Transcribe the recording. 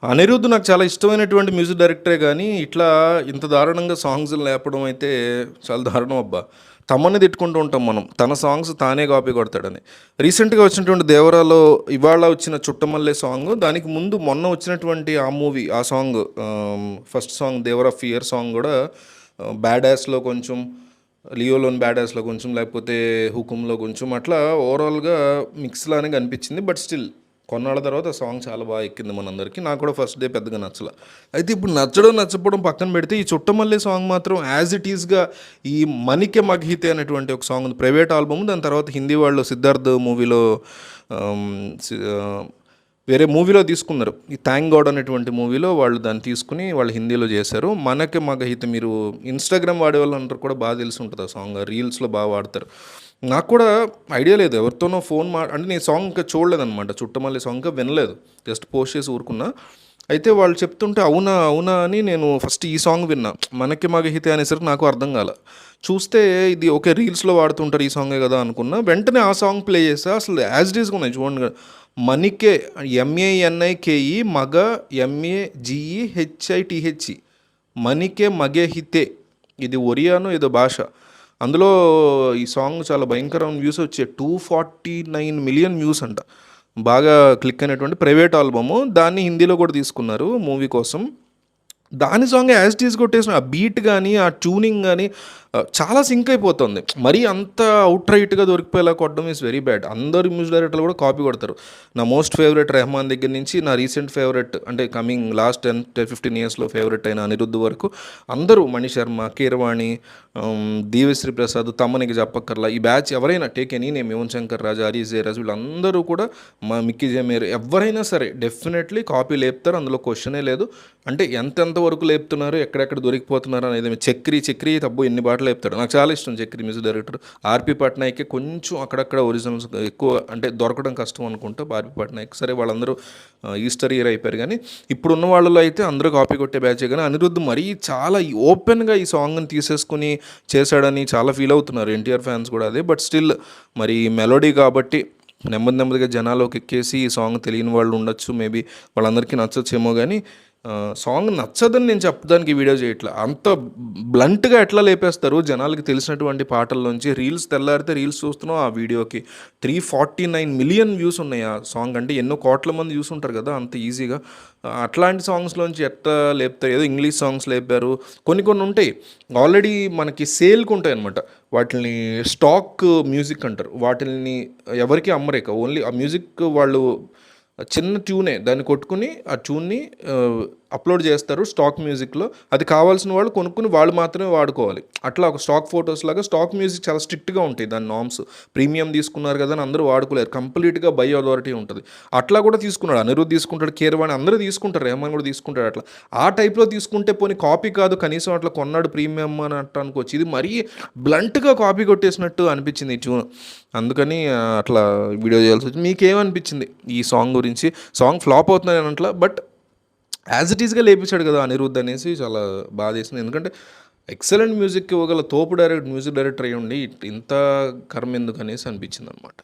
అనిరుద్ నాకు చాలా ఇష్టమైనటువంటి మ్యూజిక్ డైరెక్టరే గానీ, ఇట్లా ఇంత దారుణంగా సాంగ్స్‌ని లేపడం అయితే చాలా దారుణం అబ్బా! తమన్నే తిట్టుకుంటూ ఉంటాం మనం. తన సాంగ్స్ తానే కాపీ కొడతాడని. రీసెంట్‌గా వచ్చినటువంటి 'దేవరా'లో ఇవాళ వచ్చిన 'చుట్టమల్లె' సాంగ్, దానికి ముందు మొన్న వచ్చినటువంటి ఆ మూవీ ఆ సాంగ్ ఫస్ట్ సాంగ్ 'దేవర ఫియర్' సాంగ్ గూడా 'బ్యాడ్ యాస్‌లో' కొంచెం, 'లియోలోని 'బ్యాడ్ యాస్‌లో' కొంచెం, లేకపోతే 'హుకుంలో' కొంచెం అట్లా ఓవరాల్‌గా మిక్స్ లానే కనిపించింది. బట్ స్టిల్ కొన్నాళ్ళ తర్వాత ఆ సాంగ్ చాలా బాగా ఎక్కింది మనందరికీ. నాకు కూడా ఫస్ట్ డే పెద్దగా నచ్చల. అయితే ఇప్పుడు నచ్చడం, నచ్చకపోవడం పక్కన పెడితే ఈ 'చుట్టమల్లె' సాంగ్ మాత్రం యాజ్ ఇట్ ఈస్‌గా ఈ 'మనికే మగహితే' అనేటువంటి ఒక సాంగ్ ఉంది. Private album. దాని తర్వాత హిందీ వాళ్ళు 'సిద్ధార్థ్' మూవీలో ఆహ్, సి ఆహ్, వేరే మూవీలో తీసుకున్నారు. ఈ 'థాంక్ గాడ్' అనేటువంటి మూవీలో వాళ్ళు దాన్ని తీసుకొని వాళ్ళు హిందీలో చేశారు. 'మనకే మగహిత' మీరు ఇన్‌స్టాగ్రామ్ వాడేవాళ్ళందరూ కూడా బాగా తెలిసి ఉంటది ఆ సాంగ్. రీల్స్‌లో బాగా వాడతారు. నాకు కూడా ఐడియా లేదు. ఎవరితోనో ఫోన్ అంటే నేను సాంగ్ ఇంకా చూడలేదనమాట. 'చుట్టమల్లె' సాంగ్ ఇంకా వినలేదు. జస్ట్ పోస్ట్ చేసి ఊరుకున్నా. అయితే వాళ్ళు చెప్తుంటే అవునా, అవునా అని నేను ఫస్ట్ ఈ సాంగ్ విన్నా. 'మనకి మగహితే' అనేసరికి నాకు అర్థం కాల. చూస్తే ఇది ఓకే, రీల్స్‌లో వాడుతుంటారు ఈ సాంగే కదా అనుకున్నా. వెంటనే ఆ సాంగ్ ప్లే చేశా. అసలు యాజ్ ఇట్ ఈస్‌గా ఉన్నాయి చూడండి. 'మనికే' MANIKE మగ MAGEHITHE 'మనికే మగెహితే' ఇది ఒరియానో ఏదో భాష. అందులో ఈ సాంగ్ చాలా భయంకరమైన వ్యూస్ వచ్చాయి. 249 మిలియన్ వ్యూస్ అంట. బాగా క్లిక్ అయినటువంటి ప్రైవేట్ ఆల్బము. దాన్ని హిందీలో కూడా తీసుకున్నారు మూవీ కోసం. దాని సాంగ్ యాజ్ ఇట్ ఈజ్ కొట్టేసిన ఆ బీట్ గానీ, ఆ ట్యూనింగ్ గానీ చాలా సింక్ అయిపోతుంది. మరీ అంత ఔట్ రైట్‌గా దొరికిపోయేలా కొట్టడం ఈస్ వెరీ బ్యాడ్. అందరు మ్యూజిక్ డైరెక్టర్లు కూడా కాపీ కొడతారు. నా మోస్ట్ ఫేవరెట్ 'రెహమాన్' దగ్గర నుంచి నా రీసెంట్ ఫేవరెట్ అంటే కమింగ్ లాస్ట్ 15 ఇయర్స్‌లో ఫేవరెట్ అయిన 'అనిరుద్' వరకు అందరూ 'మణిశర్మ', 'కీరవాణి', 'దేవిశ్రీ ప్రసాద్', 'తమన్‌కి చెప్పక్కర్లా' ఈ బ్యాచ్ ఎవరైనా take any name 'Yuvan Shankar Raja', 'Harish Jayaraj' వీళ్ళందరూ కూడా 'మిక్కీ జె మేయర్' ఎవ్వరైనా సరే డెఫినెట్‌లీ కాపీ లేపుతారు. అందులో క్వెషనే లేదు. అంటే ఎంతెంత వరకు లేపుతున్నారు, ఎక్కడెక్కడ దొరికిపోతున్నారు అనేది 'చక్రి' తబ్బు ఎన్ని పాటలు లేపుతాడు. నాకు చాలా ఇష్టం 'చక్రి' మ్యూజిక్ డైరెక్టర్. 'ఆర్‌పి పట్నాయకే' కొంచెం అక్కడక్కడ ఒరిజినల్స్ ఎక్కువ అంటే దొరకడం కష్టం అనుకుంటా 'ఆర్‌పి పట్నాయక్'. సరే వాళ్ళందరూ ఈస్టర్ ఇయర్ అయిపోయారు కానీ ఇప్పుడున్న వాళ్ళలో అయితే అందరూ కాపీ కొట్టే బ్యాచే. కానీ అనిరుద్ధ్ మరీ చాలా ఓపెన్గా ఈ సాంగ్ని తీసేసుకుని చేశాడని చాలా ఫీల్ అవుతున్నారు ఎన్టీఆర్ ఫ్యాన్స్ కూడా అదే. బట్ స్టిల్ మరి మెలోడీ కాబట్టి నెమ్మదిగా జనాల్లోకి ఎక్కేసి ఈ సాంగ్ తెలియని వాళ్ళు ఉండొచ్చు. మేబీ వాళ్ళందరికీ నచ్చొచ్చేమో కానీ సాంగ్ నచ్చదని నేను చెప్పడానికి ఈ వీడియో చేయట్లే. అంత బ్లంట్‌గా ఎట్లా లేపేస్తారు జనాలకి తెలిసినటువంటి పాటల్లోంచి. రీల్స్ తెల్లారితే రీల్స్ చూస్తున్నాం, ఆ వీడియోకి 349 మిలియన్ వ్యూస్ ఉన్నాయి ఆ సాంగ్. అంటే ఎన్నో కోట్ల మంది చూసుంటారు కదా అంత ఈజీగా. అట్లాంటి సాంగ్స్‌లోంచి ఎట్లా లేపుతారు? ఏదో ఇంగ్లీష్ సాంగ్స్ లేపారు. కొన్ని ఉంటాయి ఆల్రెడీ మనకి సేల్‌కి ఉంటాయన్నమాట. వాటిల్ని స్టాక్ మ్యూజిక్ అంటారు. వాటిల్ని ఎవరికీ అమ్మరు ఇక. ఓన్లీ ఆ మ్యూజిక్ వాళ్ళు చిన్న ట్యూనే దాన్ని కొట్టుకుని ఆ ట్యూన్ని అప్లోడ్ చేస్తారు స్టాక్ మ్యూజిక్లో. అది కావాల్సిన వాళ్ళు కొనుక్కుని వాళ్ళు మాత్రమే వాడుకోవాలి. అట్లా ఒక స్టాక్ ఫొటోస్ లాగా స్టాక్ మ్యూజిక్ చాలా స్ట్రిక్ట్గా ఉంటాయి దాని నామ్స్. ప్రీమియం తీసుకున్నారు కదా అని అందరూ వాడుకోలేరు. కంప్లీట్గా బై అథారిటీ ఉంటుంది. అట్లా కూడా తీసుకున్నాడు. అనిరుద్ తీసుకుంటాడు, కీరవాణి అందరూ తీసుకుంటారు, రెహమాన్ కూడా తీసుకుంటాడు. అట్లా ఆ టైప్లో తీసుకుంటే పోనీ కాపీ కాదు కనీసం అట్లా కొన్నాడు ప్రీమియం అని అట్లా అనుకోవచ్చు. ఇది మరీ బ్లంట్గా కాపీ కొట్టేసినట్టు అనిపించింది ఈ ట్యూన్. అందుకని అట్లా వీడియో చేయాల్సి వచ్చింది. మీకేమనిపించింది ఈ సాంగ్ గురించి? సాంగ్ ఫ్లాప్ అవుతుందని అట్లా, బట్ యాజ్ ఇట్ ఈస్గా లేపించాడు కదా అనిరుద్ధ్ అనేసి చాలా బాధేసింది. ఎందుకంటే ఎక్సలెంట్ మ్యూజిక్ ఇవ్వగల తోపు మ్యూజిక్ డైరెక్టర్ అయ్యి ఉండి ఇంత కర్మ ఎందుకు అనేసి అనిపించింది అనమాట.